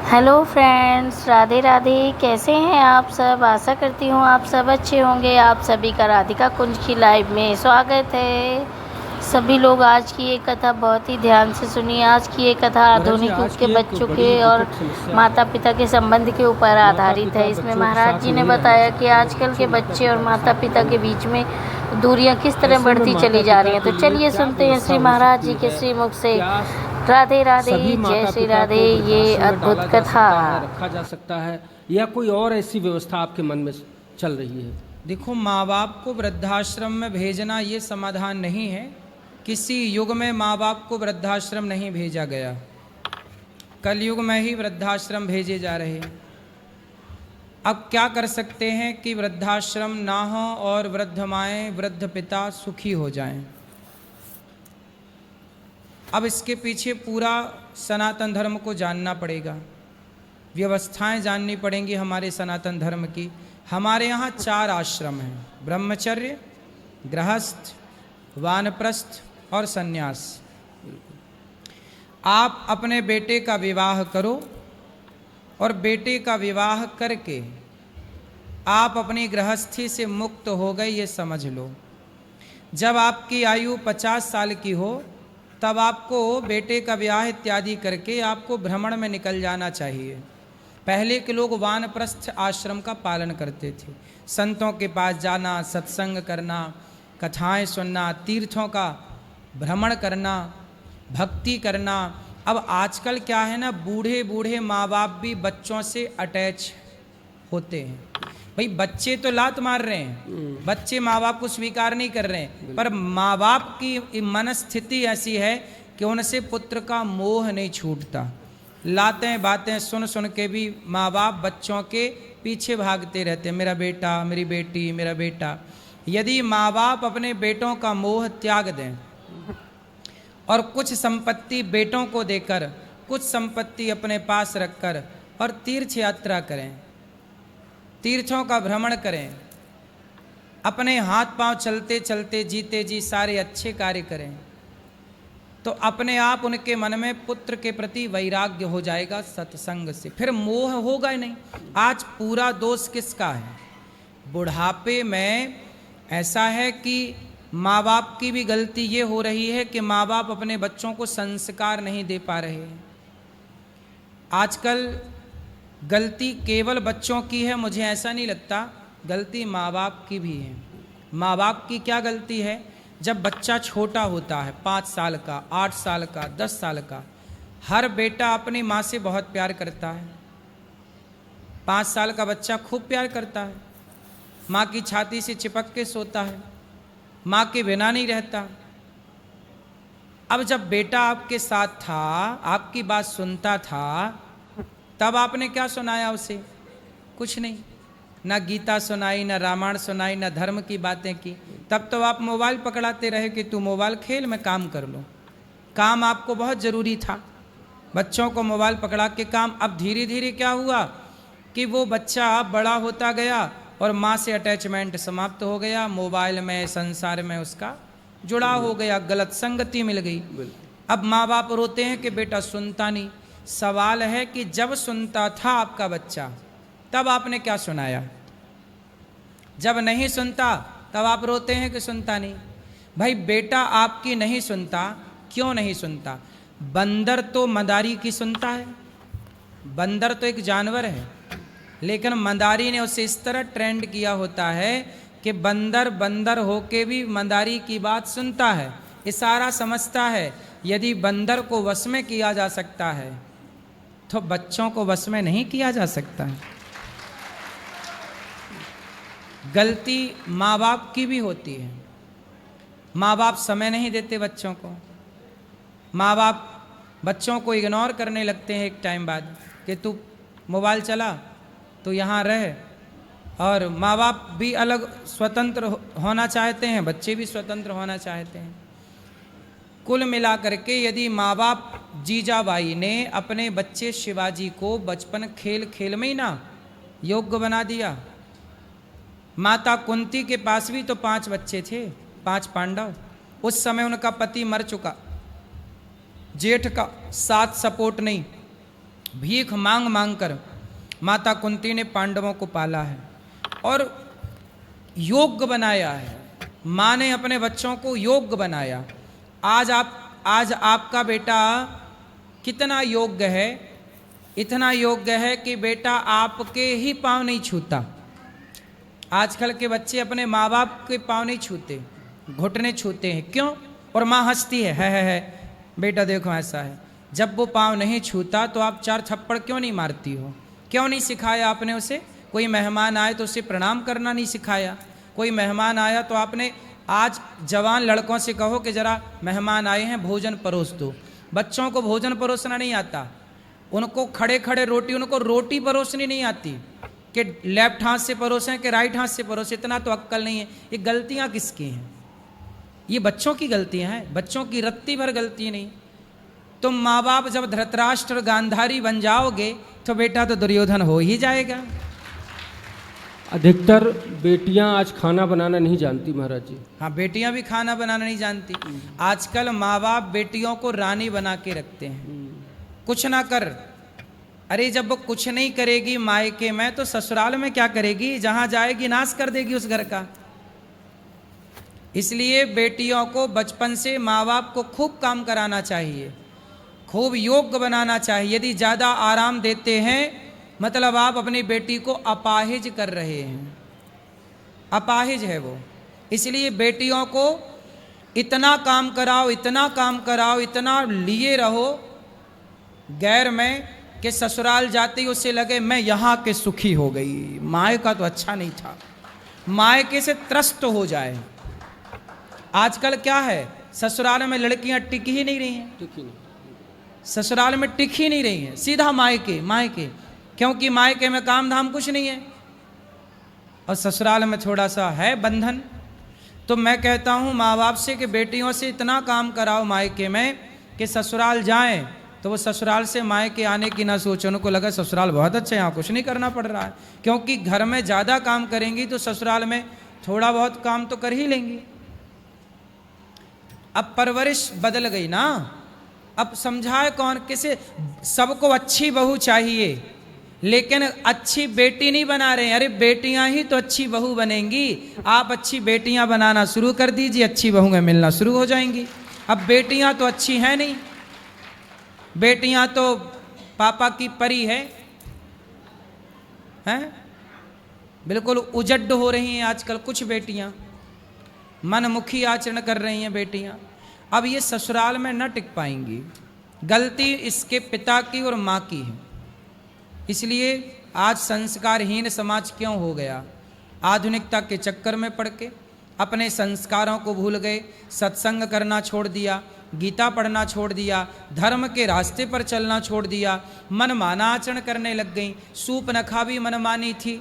Hello friends, Radhe Radhe. कैसे हैं आप सब? आशा करती हूँ आप सब अच्छे होंगे। आप सभी का राधिका कुंज की लाइव में स्वागत है। सभी लोग आज की ये कथा बहुत ही ध्यान से सुनिए। आज की ये कथा महाराज जी, आधुनिक आज युग के की एक बच्चों बड़ी के और विकट समस्या माता है। पिता के संबंध के ऊपर माता आधारित पिता है। इसमें बच्चों के महाराज साथ जी ने नहीं रहना बताया कि चाहते हैं। आजकल के बच्चे माता बच्चे और पिता के माता साथ पिता नहीं के रहना बीच में चाहते। दूरियां किस तरह ऐसे में बढ़ती माता चली जा पिता रही हैं। के तो लिए चलिए क्या सुनते हैं व्यवस्था श्री हो महाराज जी सकती के है? श्रीमुख से। क्या राधे राधे, सभी जय माता श्री पिता राधे। को ये वृद्धाश्रम में अद्भुत डाला जा कथा। सकता है, रखा जा सकता है, या कोई और ऐसी व्यवस्था आपके मन में चल रही है? देखो, माँ बाप को वृद्धाश्रम में भेजना ये समाधान नहीं है। किसी युग में माँ बाप को वृद्धाश्रम नहीं भेजा गया। कलयुग में ही वृद्धाश्रम भेजे जा रहे हैं। अब क्या कर सकते हैं कि वृद्धाश्रम ना हो और वृद्ध माएँ वृद्ध पिता सुखी हो जाएं। अब इसके पीछे पूरा सनातन धर्म को जानना पड़ेगा, व्यवस्थाएं जाननी पड़ेंगी हमारे सनातन धर्म की। हमारे यहाँ 4 आश्रम हैं: ब्रह्मचर्य, गृहस्थ, वानप्रस्थ और सन्यास। आप अपने बेटे का विवाह करो और बेटे का विवाह करके आप अपनी गृहस्थी से मुक्त हो गए, ये समझ लो। जब आपकी आयु 50 साल की हो तब आपको बेटे का विवाह इत्यादि करके आपको भ्रमण में निकल जाना चाहिए। पहले के लोग वानप्रस्थ आश्रम का पालन करते थे। संतों के पास जाना, सत्संग करना, कथाएं सुनना, तीर्थों का भ्रमण करना, भक्ति करना। अब आजकल क्या है ना, बूढ़े बूढ़े माँ बाप भी बच्चों से अटैच होते हैं। भाई, बच्चे तो लात मार रहे हैं, बच्चे माँ बाप को स्वीकार नहीं कर रहे हैं, पर माँ बाप की मनस्थिति ऐसी है कि उनसे पुत्र का मोह नहीं छूटता। लातें बातें सुन सुन के भी माँ बाप बच्चों के पीछे भागते रहते हैं, मेरा बेटा, मेरी बेटी, मेरा बेटा। यदि माँ बाप अपने बेटों का मोह त्याग दें और कुछ संपत्ति बेटों को देकर, कुछ संपत्ति अपने पास रखकर और तीर्थ यात्रा करें, तीर्थों का भ्रमण करें, अपने हाथ पांव चलते चलते जीते जी सारे अच्छे कार्य करें, तो अपने आप उनके मन में पुत्र के प्रति वैराग्य हो जाएगा सत्संग से, फिर मोह होगा ही नहीं। आज पूरा दोष किसका है? बुढ़ापे में ऐसा है कि माँ बाप की भी गलती ये हो रही है कि माँ बाप अपने बच्चों को संस्कार नहीं दे पा रहे हैं। आजकल गलती केवल बच्चों की है, मुझे ऐसा नहीं लगता, गलती माँ बाप की भी है। माँ बाप की क्या गलती है? जब बच्चा छोटा होता है, 5 साल का, 8 साल का, 10 साल का, हर बेटा अपनी माँ से बहुत प्यार करता है। 5 साल का बच्चा खूब प्यार करता है, माँ की छाती से चिपक के सोता है, माँ के बिना नहीं रहता। अब जब बेटा आपके साथ था, आपकी बात सुनता था, तब आपने क्या सुनाया उसे? कुछ नहीं, ना गीता सुनाई, ना रामायण सुनाई, ना धर्म की बातें की। तब तो आप मोबाइल पकड़ाते रहे कि तू मोबाइल खेल, मैं काम कर लूँ। काम आपको बहुत ज़रूरी था, बच्चों को मोबाइल पकड़ा के काम। अब धीरे धीरे क्या हुआ कि वो बच्चा बड़ा होता गया और माँ से अटैचमेंट समाप्त हो गया, मोबाइल में, संसार में उसका जुड़ा हो गया, गलत संगति मिल गई। अब माँ बाप रोते हैं कि बेटा सुनता नहीं। सवाल है कि जब सुनता था आपका बच्चा, तब आपने क्या सुनाया? जब नहीं सुनता तब आप रोते हैं कि सुनता नहीं। भाई, बेटा आपकी नहीं सुनता, क्यों नहीं सुनता? बंदर तो मदारी की सुनता है, बंदर तो एक जानवर है, लेकिन मदारी ने उसे इस तरह ट्रेंड किया होता है कि बंदर बंदर होके भी मदारी की बात सुनता है, इशारा समझता है। यदि बंदर को वश में किया जा सकता है तो बच्चों को वश में नहीं किया जा सकता है। गलती माँ बाप की भी होती है। माँ बाप समय नहीं देते बच्चों को, माँ बाप बच्चों को इग्नोर करने लगते हैं एक टाइम बाद कि तू मोबाइल चला, तो यहाँ रह। और माँ बाप भी अलग स्वतंत्र होना चाहते हैं, बच्चे भी स्वतंत्र होना चाहते हैं। कुल मिलाकर के यदि माँ बाप जीजाबाई ने अपने बच्चे शिवाजी को बचपन खेल खेल में ही ना योग्य बना दिया। माता कुंती के पास भी तो 5 बच्चे थे, 5 पांडव। उस समय उनका पति मर चुका, जेठ का साथ सपोर्ट नहीं, भीख मांग मांग कर माता कुंती ने पांडवों को पाला है और योग्य बनाया है। माँ ने अपने बच्चों को योग्य बनाया। आज आपका बेटा कितना योग्य है, इतना योग्य है कि बेटा आपके ही पाँव नहीं छूता। आजकल के बच्चे अपने माँ बाप के पाँव नहीं छूते, घुटने छूते हैं। क्यों? और माँ हंसती है बेटा देखो ऐसा है। जब वो पाँव नहीं छूता तो आप 4 थप्पड़ क्यों नहीं मारती हो? क्यों नहीं सिखाया आपने उसे? कोई मेहमान आए तो उसे प्रणाम करना नहीं सिखाया। कोई मेहमान आया तो आपने, आज जवान लड़कों से कहो कि जरा मेहमान आए हैं भोजन परोस दो। बच्चों को भोजन परोसना नहीं आता, उनको खड़े खड़े उनको रोटी परोसनी नहीं आती कि लेफ्ट हाथ से परोसें कि राइट हाथ से परोसें। इतना तो अक्ल नहीं है। ये गलतियां किसकी हैं? ये बच्चों की गलतियां हैं, बच्चों की रत्ती भर गलती नहीं। तुम माँ बाप जब धृतराष्ट्र गांधारी बन जाओगे तो बेटा तो दुर्योधन हो ही जाएगा। अधिकतर बेटियां आज खाना बनाना नहीं जानती महाराज जी। हाँ, बेटियां भी खाना बनाना नहीं जानती। आजकल माँ बाप बेटियों को रानी बना के रखते हैं। कुछ ना कर, अरे जब वो कुछ नहीं करेगी मायके में तो ससुराल में क्या करेगी? जहां जाएगी नाश कर देगी उस घर का। इसलिए बेटियों को बचपन से माँ बाप को खूब काम कराना चाहिए, खूब योग्य बनाना चाहिए। यदि ज़्यादा आराम देते हैं मतलब आप अपनी बेटी को अपाहिज कर रहे हैं, अपाहिज है वो। इसलिए बेटियों को इतना काम कराओ, इतना काम कराओ, इतना लिए रहो गैर में कि ससुराल जाती उससे लगे मैं यहाँ के सुखी हो गई, मायका तो अच्छा नहीं था, मायके से त्रस्त हो जाए। आजकल क्या है, ससुराल में लड़कियां टिक ही नहीं रही हैं, ससुराल में टिक ही नहीं रही हैं, सीधा मायके मायके। क्योंकि मायके में काम धाम कुछ नहीं है और ससुराल में थोड़ा सा है बंधन। तो मैं कहता हूँ माँ बाप से कि बेटियों से इतना काम कराओ मायके में कि ससुराल जाएं तो वो ससुराल से मायके आने की ना सोचें। उनको लगा ससुराल बहुत अच्छा है, यहाँ कुछ नहीं करना पड़ रहा है। क्योंकि घर में ज़्यादा काम करेंगी तो ससुराल में थोड़ा बहुत काम तो कर ही लेंगी। अब परवरिश बदल गई ना, अब समझाए कौन किसे? सबको अच्छी बहू चाहिए लेकिन अच्छी बेटी नहीं बना रहे हैं। अरे बेटियां ही तो अच्छी बहू बनेंगी। आप अच्छी बेटियां बनाना शुरू कर दीजिए, अच्छी बहुएं मिलना शुरू हो जाएंगी। अब बेटियां तो अच्छी हैं नहीं, बेटियां तो पापा की परी हैं, बिल्कुल उजड्ड हो रही हैं आजकल कुछ बेटियां, मनमुखी आचरण कर रही हैं बेटियां। अब ये ससुराल में न टिक पाएंगी। गलती इसके पिता की और माँ की है। इसलिए आज संस्कारहीन समाज क्यों हो गया? आधुनिकता के चक्कर में पड़ के अपने संस्कारों को भूल गए, सत्संग करना छोड़ दिया, गीता पढ़ना छोड़ दिया, धर्म के रास्ते पर चलना छोड़ दिया, मनमाना आचरण करने लग गई। सूपनखा भी मनमानी थी,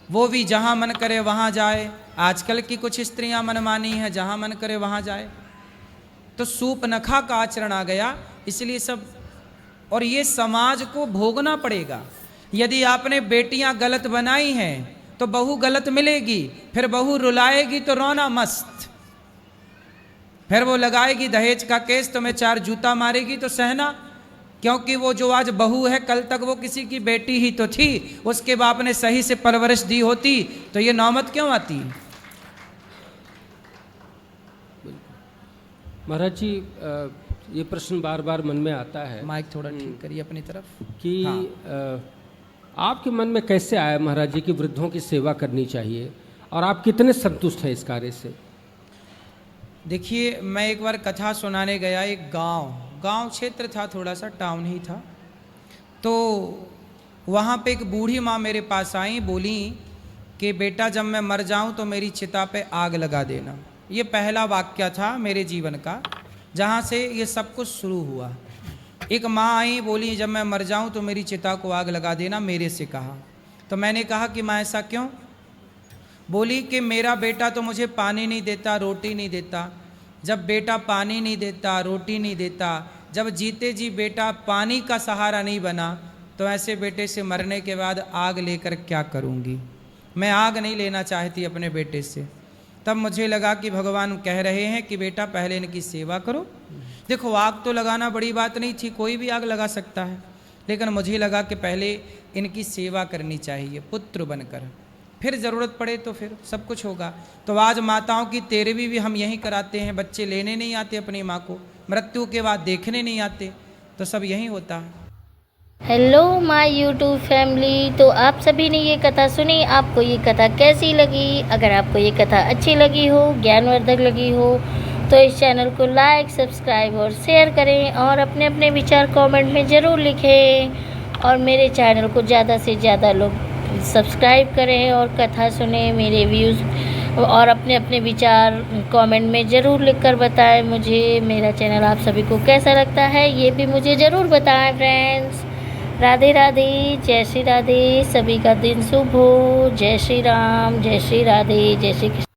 वो भी जहाँ मन करे वहाँ जाए। आजकल की कुछ स्त्रियाँ मनमानी हैं, जहाँ मन करे वहाँ जाए। तो सूपनखा का आचरण आ गया। इसलिए सब, और ये समाज को भोगना पड़ेगा। यदि आपने बेटियां गलत बनाई हैं तो बहू गलत मिलेगी, फिर बहू रुलाएगी तो रोना मस्त, फिर वो लगाएगी दहेज का केस, तो मैं 4 जूता मारेगी तो सहना। क्योंकि वो जो आज बहू है कल तक वो किसी की बेटी ही तो थी, उसके बाप ने सही से परवरिश दी होती तो ये नौबत क्यों आती? महाराज जी, ये प्रश्न बार बार मन में आता है। माइक थोड़ा ठीक करिए अपनी तरफ। कि आपके मन में कैसे आया महाराज जी कि वृद्धों की सेवा करनी चाहिए, और आप कितने संतुष्ट हैं इस कार्य से? देखिए, मैं एक बार कथा सुनाने गया, एक गांव क्षेत्र था, थोड़ा सा टाउन ही था। तो वहाँ पे एक बूढ़ी माँ मेरे पास आई, बोली कि बेटा जब मैं मर जाऊँ तो मेरी चिता पे आग लगा देना। ये पहला वाक्य था मेरे जीवन का, जहाँ से ये सब कुछ शुरू हुआ। एक माँ आई, बोली जब मैं मर जाऊँ तो मेरी चिता को आग लगा देना, मेरे से कहा। तो मैंने कहा कि माँ ऐसा क्यों? बोली कि मेरा बेटा तो मुझे पानी नहीं देता, रोटी नहीं देता। जब बेटा पानी नहीं देता, रोटी नहीं देता, जब जीते जी बेटा पानी का सहारा नहीं बना, तो ऐसे बेटे से मरने के बाद आग लेकर क्या करूँगी? मैं आग नहीं लेना चाहती अपने बेटे से। तब मुझे लगा कि भगवान कह रहे हैं कि बेटा पहले इनकी सेवा करो। देखो, आग तो लगाना बड़ी बात नहीं थी, कोई भी आग लगा सकता है, लेकिन मुझे लगा कि पहले इनकी सेवा करनी चाहिए पुत्र बनकर, फिर ज़रूरत पड़े तो फिर सब कुछ होगा। तो आज माताओं की तेरहवीं भी हम यहीं कराते हैं। बच्चे लेने नहीं आते अपनी माँ को, मृत्यु के बाद देखने नहीं आते, तो सब यहीं होता है। हेलो माय यूट्यूब फैमिली, तो आप सभी ने ये कथा सुनी। आपको ये कथा कैसी लगी? अगर आपको ये कथा अच्छी लगी हो, ज्ञानवर्धक लगी हो, तो इस चैनल को लाइक, सब्सक्राइब और शेयर करें और अपने अपने विचार कमेंट में ज़रूर लिखें। और मेरे चैनल को ज़्यादा से ज़्यादा लोग सब्सक्राइब करें और कथा सुने, मेरे व्यूज़ और अपने अपने विचार कमेंट में ज़रूर लिखकर बताएं मुझे मेरा चैनल आप सभी को कैसा लगता है, ये भी मुझे ज़रूर बताएं फ्रेंड्स। राधे राधे, जय श्री राधे, सभी का दिन शुभ हो। जय श्री राम, जय श्री राधे, जय श्री कृष्ण।